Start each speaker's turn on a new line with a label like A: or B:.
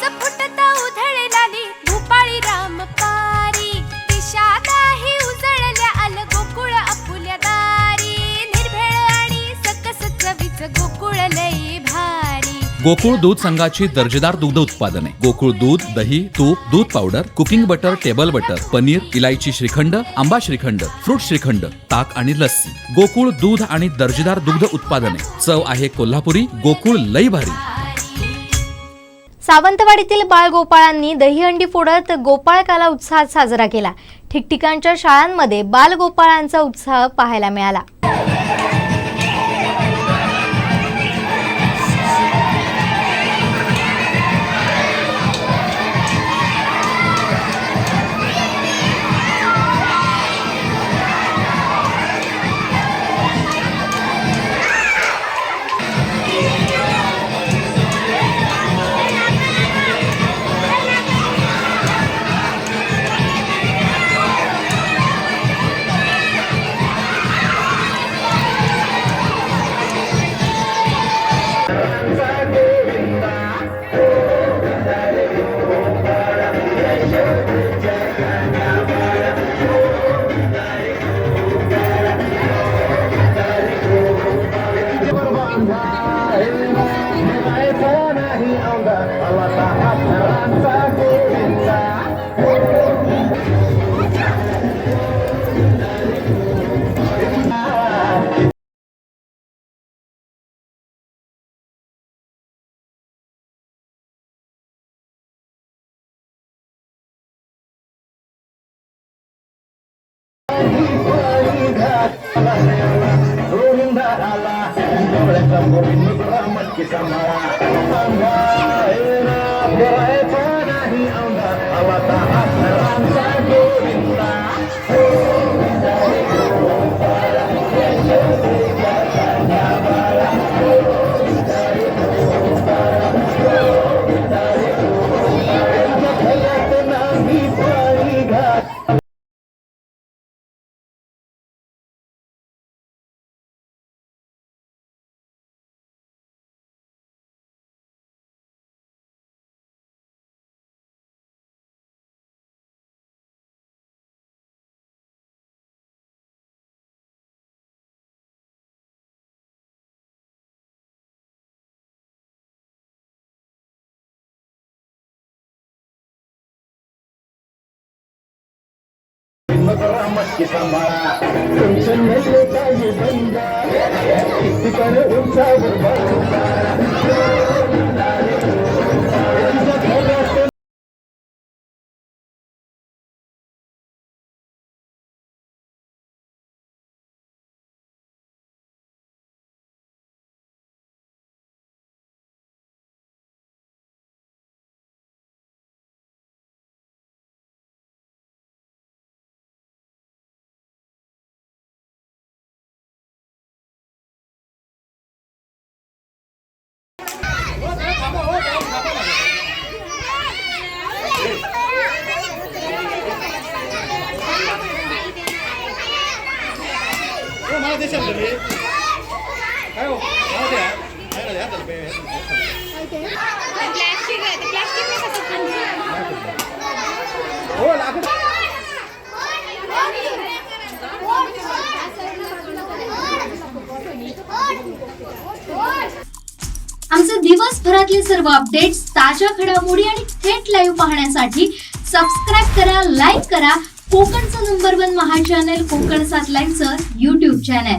A: रस फुटता उधळलाली भूपाळी रामपारी दिशादाही उजळल्या आल गोकुळ आपुल्या दारी निर्भेळ आणि सकस चवीच गोकुळ लई भारी।
B: गोकुळ दूध संघाची दर्जेदार दुग्ध उत्पादने गोकुळ दूध, दही, तूप, दूध powder, cooking butter, table butter, paneer, इलायची श्रीखंड, आंबा श्रीखंड, फ्रूट श्रीखंड, ताक आणि लस्सी। गोकुळ दूध आणि दर्जेदार दुग्ध उत्पादने, चव आहे कोल्हापुरी, गोकुळ लई भारी।
C: सावंतवाडीतील बालगोपाळांनी दहीहंडी फोडत गोपाळकाला उत्साहात साजरा केला। ठिकठिकाणच्या शाळांमध्ये बालगोपाळांचा उत्साह पाहायला मिळाला।
D: आमचे दिवसभरातले सर्व अपडेट्स, ताज्या घडामोडी आणि थेट लाईव्ह पाहण्यासाठी सबस्क्राईब करा, लाईक करा कोकणचं नंबर 1 महा चॅनल कोकण 7 लाईव्हचं YouTube चॅनल।